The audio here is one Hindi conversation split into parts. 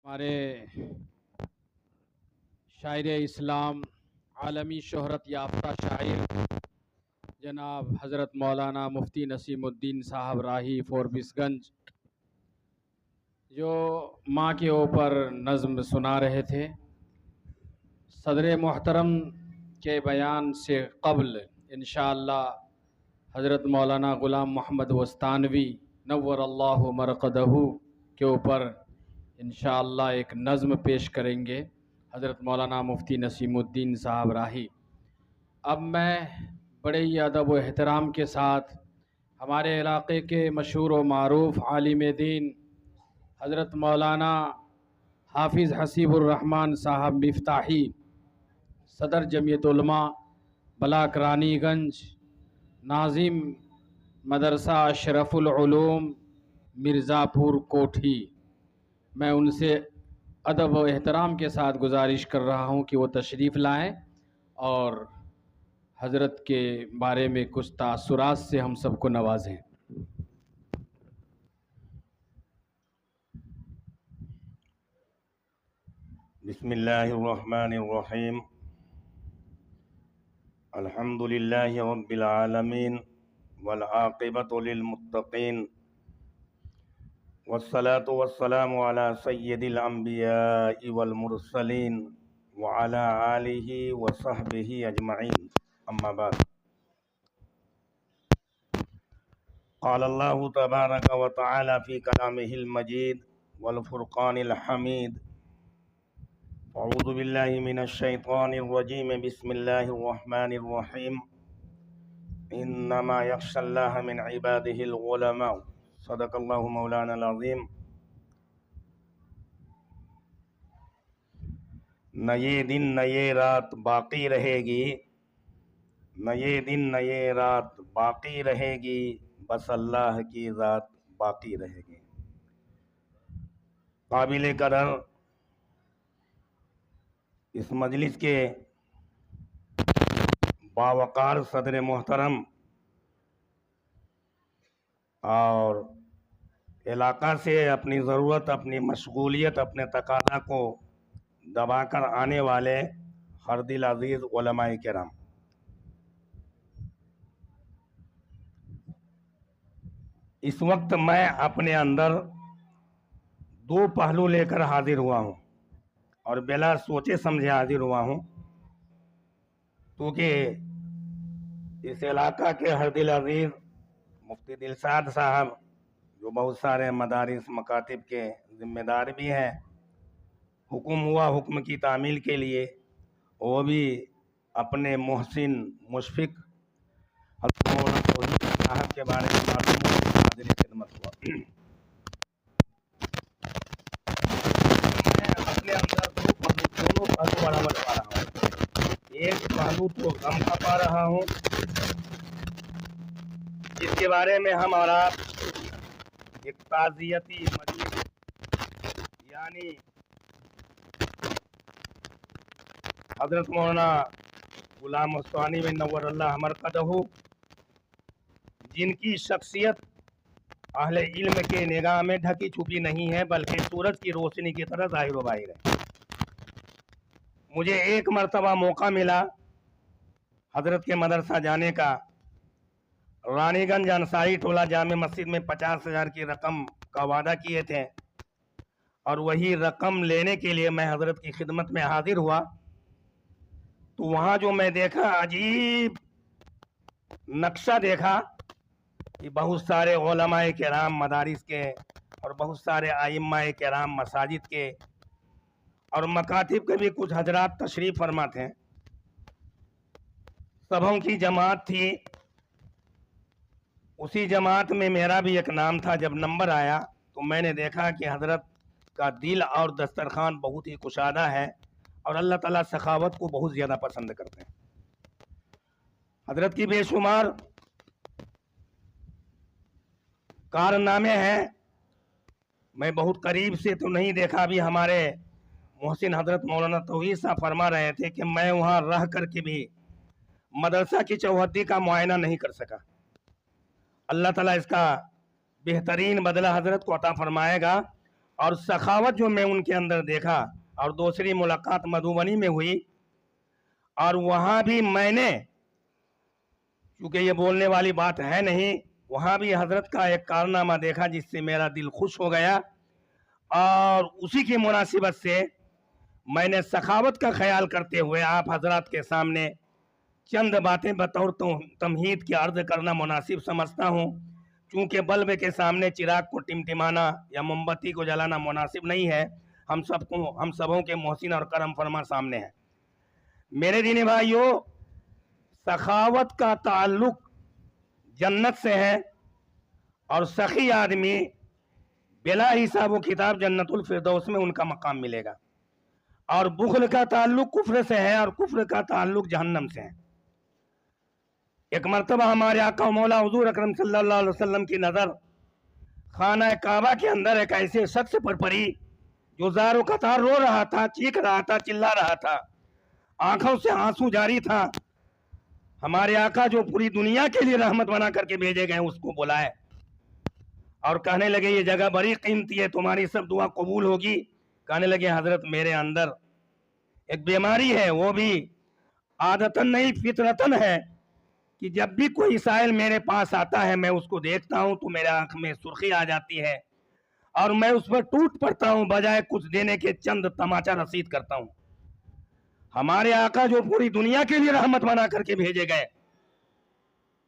हमारे शायर इस्लाम आलमी शोहरत याफ्ता शायर जनाब हज़रत मौलाना मुफ्ती नसीमुद्दीन साहब राही फोरबिसगंज जो माँ के ऊपर नज़्म सुना रहे थे। सदर मोहतरम के बयान से क़ब्ल इंशाअल्लाह हज़रत मौलाना ग़ुलाम मोहम्मद वस्तानवी नव्वरल्लाहु मरक़दहू के ऊपर इंशाअल्लाह एक नज़्म पेश करेंगे हज़रत मौलाना मुफ्ती नसीमुद्दीन साहब राही। अब मैं बड़े ही अदब व एहतराम के साथ हमारे इलाक़े के मशहूर व मारूफ़ आलिम दीन हज़रत मौलाना हाफिज़ हसीबुर्रहमान साहब मिफ्ताही सदर जमियत उलमा ब्लाक रानीगंज नाज़िम मदरसा अशरफुल उलूम मिर्ज़ापुर कोठी, मैं उनसे अदब व एहतराम के साथ गुजारिश कर रहा हूँ कि वो तशरीफ़ लाएँ और हज़रत के बारे में कुछ तासुरात से हम सबको नवाजें। बिस्मिल्लाहिर्रहमानिर्रहीम अल्हम्दुलिल्लाहि रब्बिल आलमीन वल आक़िबतु लिल मुत्तक़ीन वस्सलातु वस्सलामु अला सय्यिदिल अंबियाइ वल मुरसलीन व अला आलिहि व सहबिहि अजमईन अम्मा बाद। क़ाल अल्लाहु तबारक व तआला फ़ी कलामिहिल मजीद वल फ़ुरक़ानिल हमीद। अऊज़ु बिल्लाहि मिनश शैतानिर रजीम बिस्मिल्लाहिर रहमानिर रहीम इन्नमा यख्शल्लाह मिन इबादिहिल उलमा। सदक़ल्लाहु मौलानाल अज़ीम। न ये दिन न ये रात बाकी रहेगी, न ये दिन न ये रात बाकी रहेगी, बस अल्लाह की ज़ात बाकी रहेगी। काबिल कदर इस मजलिस के बावकार सदर मोहतरम और इलाका से अपनी ज़रूरत, अपनी मशगूलियत, अपने तकाज़ा को दबाकर आने वाले हर दिल अज़ीज़ उलमाए किराम, इस वक्त मैं अपने अंदर दो पहलू लेकर हाजिर हुआ हूँ और बिला सोचे समझे हाजिर हुआ हूँ, क्योंकि इस इलाका के हर दिल अज़ीज़ मुफ्ती दिलशाद साहब जो बहुत सारे मदारिस मकातिब के ज़िम्मेदार भी हैं, हुक्म हुआ हुक्म की तामील के लिए, वो भी अपने मोहसिन मुशफ़िक साहब के बारे में मालूम हाजिर खिदमत हुआ। मैं अपने अंदर दोनों पहलू बराबर पा रहा हूँ। एक पहलू तो गम का पा रहा हूँ, जिसके बारे में हम और आप एक ताज़ियती मजलिस यानी हज़रत मौलाना ग़ुलाम वस्तानवी नव्वरल्लाहु मरक़दहू, जिनकी शख्सियत अहले इल्म के निगाह में ढकी छुपी नहीं है बल्कि सूरज की रोशनी की तरह ज़ाहिर व बाहिर है। मुझे एक मरतबा मौका मिला हज़रत के मदरसा जाने का। रानीगंज अंसारी टोला जामे मस्जिद में 50,000 की रकम का वादा किए थे और वही रकम लेने के लिए मैं हज़रत की खिदमत में हाजिर हुआ, तो वहाँ जो मैं देखा अजीब नक्शा देखा कि बहुत सारे उलमाए किराम मदारिस के और बहुत सारे आइम्माए किराम मसाजिद के और मकातिब के भी कुछ हजरात तशरीफ़ फरमा थे। सबों की जमात थी, उसी जमात में मेरा भी एक नाम था। जब नंबर आया तो मैंने देखा कि हज़रत का दिल और दस्तरखान बहुत ही कुशादा है और अल्लाह ताला सखावत को बहुत ज़्यादा पसंद करते हैं। हज़रत की बेशुमार कारनामे हैं, मैं बहुत करीब से तो नहीं देखा। भी हमारे मोहसिन हज़रत मौलाना तौहीद साहब फरमा रहे थे कि मैं वहाँ रह कर के भी मदरसा की चौहद्दी का मुआयना नहीं कर सका। अल्लाह ताला इसका बेहतरीन बदला हज़रत को अता फरमाएगा और सखावत जो मैं उनके अंदर देखा, और दूसरी मुलाकात मधुबनी में हुई, और वहां भी मैंने, क्योंकि ये बोलने वाली बात है नहीं, वहां भी हजरत का एक कारनामा देखा जिससे मेरा दिल खुश हो गया। और उसी की मुनासिबत से मैंने सखावत का ख्याल करते हुए आप हजरात के सामने चंद बातें बतौर तमहीद की अर्ज करना मुनासिब समझता हूँ। क्योंकि बल्ब के सामने चिराग को टिमटिमाना या मोमबत्ती को जलाना मुनासिब नहीं है। हम सबों के मोहसिन और करम फरमा सामने है। मेरे दीनी भाइयों, सखावत का ताल्लुक जन्नत से है, और सखी आदमी बिला हिसाब किताब जन्नतुल फिरदौस में उनका मकाम मिलेगा। और बुखल का ताल्लुक कुफ्र से है, और कुफ्र का ताल्लुक जहन्नम से है। एक मर्तबा हमारे आका मौला हुजूर अकरम सल्लल्लाहु अलैहि वसल्लम की नजर खाना काबा के अंदर एक ऐसे शख्स पर पड़ी जो ज़ारो कतार रो रहा था, चीख रहा था, चिल्ला रहा था, आंखों से आंसू जारी था। हमारे आका जो पूरी दुनिया के लिए रहमत बना करके भेजे गए उसको बुलाए और कहने लगे ये जगह बड़ी कीमती है, तुम्हारी सब दुआ कबूल होगी। कहने लगे हजरत मेरे अंदर एक बीमारी है, वो भी आदतन नहीं फितरतन है कि जब भी कोई साइल मेरे पास आता है मैं उसको देखता हूं तो मेरे आंख में सुर्खी आ जाती है और मैं उस पर टूट पड़ता हूं, बजाय कुछ देने के चंद तमाचा रसीद करता हूं। हमारे आका जो पूरी दुनिया के लिए रहमत बना करके भेजे गए,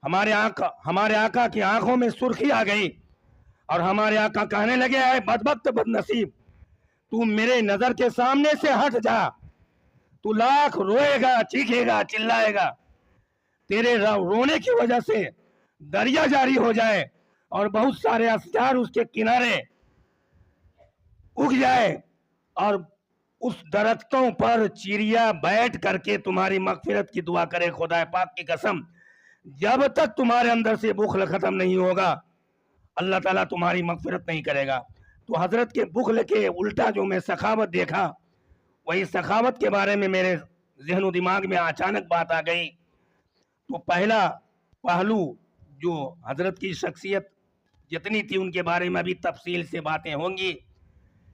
हमारे आका की आंखों में सुर्खी आ गई और हमारे आका कहने लगे आए बदबख्त बदनसीब, तू मेरे नजर के सामने से हट जा, तू लाख रोएगा, चीखेगा, चिल्लाएगा, तेरे रोने की वजह से दरिया जारी हो जाए और बहुत सारे अशजार उसके किनारे उग जाए और उस दरख्तों पर चिड़िया बैठ करके तुम्हारी मगफिरत की दुआ करे। खुदा पाक की कसम, जब तक तुम्हारे अंदर से बुखल खत्म नहीं होगा अल्लाह ताला तुम्हारी मगफिरत नहीं करेगा। तो हजरत के बुखल के उल्टा जो मैं सखावत देखा, वही सखावत के बारे में मेरे जहन दिमाग में अचानक बात आ गई। तो पहला पहलू जो हजरत की शख्सियत जितनी थी उनके बारे में अभी तफसील से बातें होंगी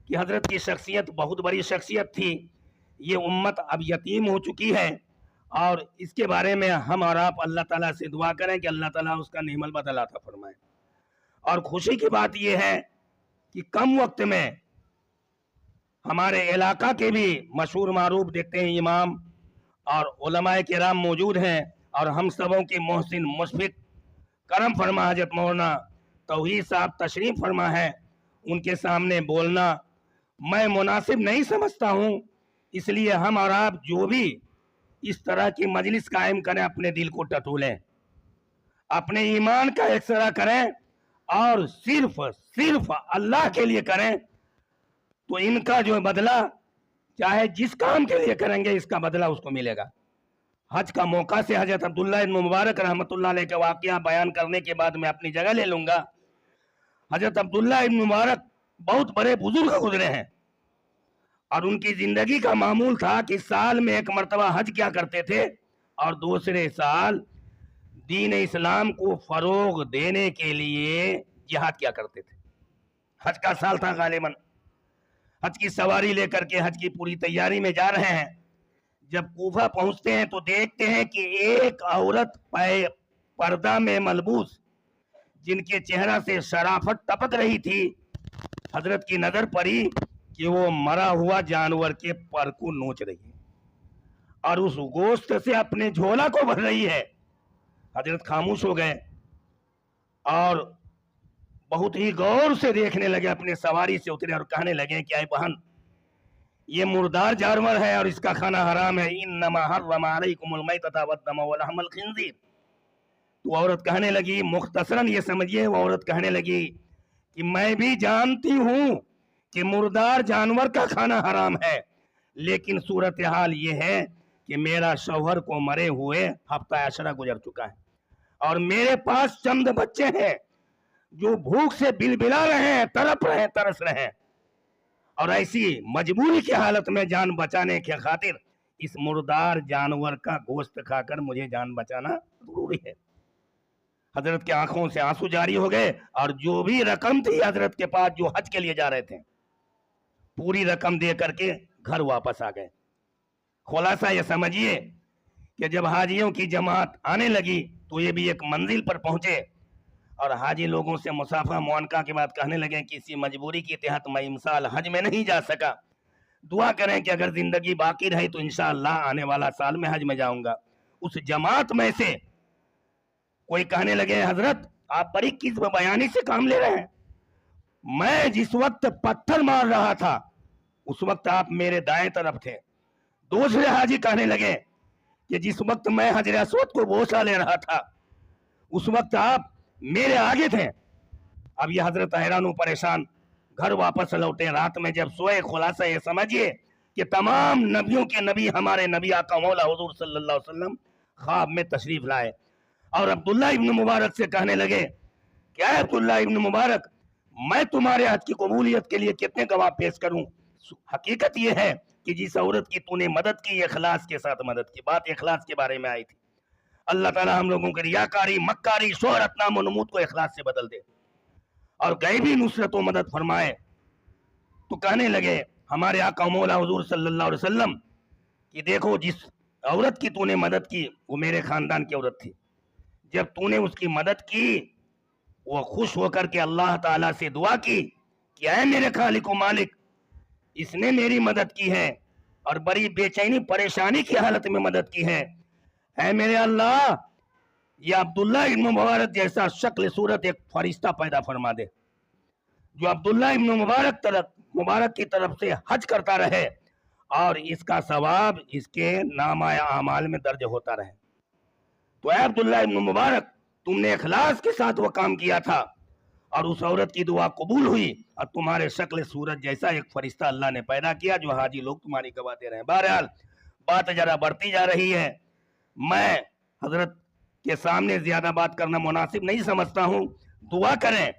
कि हजरत की शख्सियत बहुत बड़ी शख्सियत थी। ये उम्मत अब यतीम हो चुकी है और इसके बारे में हम और आप अल्लाह ताला से दुआ करें कि अल्लाह ताला उसका नेमल बदल अता फरमाए। और खुशी की बात यह है कि कम वक्त में हमारे इलाका के भी मशहूर मारूफ देखते हैं इमाम और उलमाए किराम मौजूद हैं और हम सबों के मोहसिन मुशफिक करम फरमा हजरत मौलाना तौहीद साहब तशरीफ फरमा है। उनके सामने बोलना मैं मुनासिब नहीं समझता हूँ, इसलिए हम और आप जो भी इस तरह की मजलिस कायम करें अपने दिल को टटोलें, अपने ईमान का एक्सरा करें और सिर्फ अल्लाह के लिए करें, तो इनका जो बदला चाहे जिस काम के लिए करेंगे इसका बदला उसको मिलेगा। हज का मौका से हजरत अब्दुल्ला इब्न मुबारक रहमतुल्लाह अलैह का वाकया बयान करने के बाद मैं अपनी जगह ले लूंगा। हजरत अब्दुल्ला इब्न मुबारक बहुत बड़े बुजुर्ग गुजरे हैं और उनकी जिंदगी का मामूल था कि साल में एक मरतबा हज किया करते थे और दूसरे साल दीन इस्लाम को फरोग देने के लिए जिहाद किया करते थे। हज का साल था गालिबन। हज की सवारी लेकर के हज की पूरी तैयारी में जा रहे हैं। जब कूफा पहुंचते हैं तो देखते हैं कि एक औरत पर्दा में मलबूस जिनके चेहरा से शराफत टपक रही थी, हजरत की नजर पड़ी कि वो मरा हुआ जानवर के पर को नोच रही है और उस गोश्त से अपने झोला को भर रही है। हजरत खामोश हो गए और बहुत ही गौर से देखने लगे, अपने सवारी से उतरे और कहने लगे कि आए बहन, ये मुर्दार जानवर है और इसका खाना हराम है। इन्नमा हर्रमा अलैकुमुल मैतता वद्दम वलहमल खिंजीर। तो औरत कहने लगी, मुख्तसरन ये समझिए, वो औरत कहने लगी कि मैं भी जानती हूं कि मुर्दार जानवर का खाना हराम है, लेकिन सूरत हाल ये है कि मेरा शौहर को मरे हुए हफ्ता अशरा गुजर चुका है और मेरे पास चंद बच्चे हैं जो भूख से बिलबिला रहे हैं, तड़प रहे हैं, तरस रहे हैं और ऐसी मजबूरी की हालत में जान बचाने के खातिर इस मुर्दार जानवर का गोश्त खाकर मुझे जान बचाना जरूरी है। हजरत की आंखों से आंसू जारी हो गए और जो भी रकम थी हजरत के पास जो हज के लिए जा रहे थे पूरी रकम दे करके घर वापस आ गए। खुलासा ये समझिए कि जब हाजियों की जमात आने लगी तो ये भी एक मंजिल पर पहुंचे और हाजी लोगों से मुसाफा मुआनका के बाद कहने लगे कि इसी मजबूरी के तहत मैं इस साल हज में नहीं जा सका, दुआ करें कि अगर जिंदगी बाकी रही तो इंशाअल्लाह आने वाला साल में हज में जाऊंगा। उस जमात में से कोई कहने लगे हजरत आप बड़ी किस्म बयानी से काम ले रहे हैं, मैं जिस वक्त पत्थर मार रहा था उस वक्त आप मेरे दाएं तरफ थे। दूसरे हाजी कहने लगे कि जिस वक्त मैं हजर असवद को बोसा ले रहा था उस वक्त आप मेरे आगे थे। अब ये हजरत हैरान परेशान घर वापस लौटे। रात में जब सोए, खुलासा ये समझिए कि तमाम नबियों के नबी हमारे नबी आका मौला हुजूर सल्लल्लाहु अलैहि वसल्लम ख्वाब में तशरीफ लाए और अब्दुल्ला इब्न मुबारक से कहने लगे, क्या है अब्दुल्ला इब्न मुबारक, मैं तुम्हारे हज की कबूलियत के लिए कितने गवाह पेश करूं? हकीकत यह है कि जिस औरत की तूने मदद की, इखलास के साथ मदद की। बात इखलास के बारे में आई थी। अल्लाह ताला हम लोगों की रियाकारी, मक्कारी, शोहरत, नाम और नमूद को इखलास से बदल दे और गैबी नुसरत व मदद फरमाए। तो कहने लगे हमारे आका मौला हुजूर सल्लल्लाहु अलैहि वसल्लम कि देखो जिस औरत की तूने मदद की वो मेरे खानदान की औरत थी। जब तूने उसकी मदद की वो खुश होकर के अल्लाह ताला से दुआ की कि ऐ मेरे खालिक व मालिक, इसने मेरी मदद की है और बड़ी बेचैनी परेशानी की हालत में मदद की है। ऐ मेरे अल्लाह, ये अब्दुल्ला इब्न मुबारक जैसा शक्ल सूरत एक फरिश्ता पैदा फरमा दे जो अब्दुल्ला इब्न मुबारक की तरफ से हज करता रहे और इसका सवाब इसके नामा आमाल में दर्ज होता रहे। तो ऐ अब्दुल्ला इब्न मुबारक, तुमने इखलास के साथ वो काम किया था और उस औरत की दुआ कबूल हुई और तुम्हारे शक्ल सूरत जैसा एक फरिश्ता अल्लाह ने पैदा किया जो हाजी लोग तुम्हारी गवाह दे रहे हैं। बहरहाल बात जरा बढ़ती जा रही है। मैं हजरत के सामने ज्यादा बात करना मुनासिब नहीं समझता हूँ। दुआ करें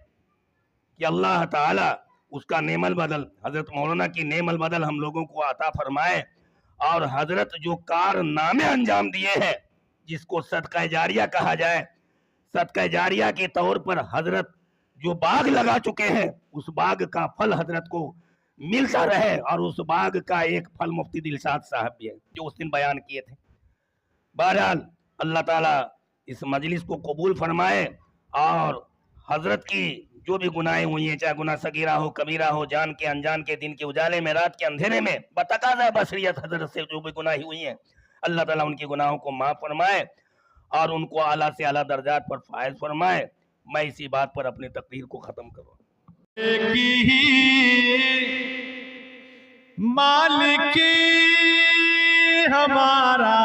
कि अल्लाह ताला उसका नेमल बदल, हजरत मौलाना की नेमल बदल हम लोगों को अता फरमाए और हजरत जो कारनामे अंजाम दिए हैं जिसको सदका जारिया कहा जाए, सदका जारिया के तौर पर हजरत जो बाग लगा चुके हैं उस बाग का फल हजरत को मिलता रहे और उस बाग का एक फल मुफ्ती दिलशाद साहब भी है जो उस दिन बयान किए थे। बहरहाल अल्लाह ताला इस मजलिस को कबूल फरमाए और हजरत की जो भी गुनाहें हुई हैं, चाहे गुनाह सगीरा हो कबीरा हो, जान के अनजान के, दिन के उजाले में, रात के अंधेरे में, बतकाज़ा बशरियत हजरत से जो भी गुनाही हुई हैं, अल्लाह ताला उनके गुनाहों को माफ फरमाए और उनको आला से आला दर्जात पर फायज फरमाए। मैं इसी बात पर अपनी तकरीर को खत्म करूँ। मालिक हमारा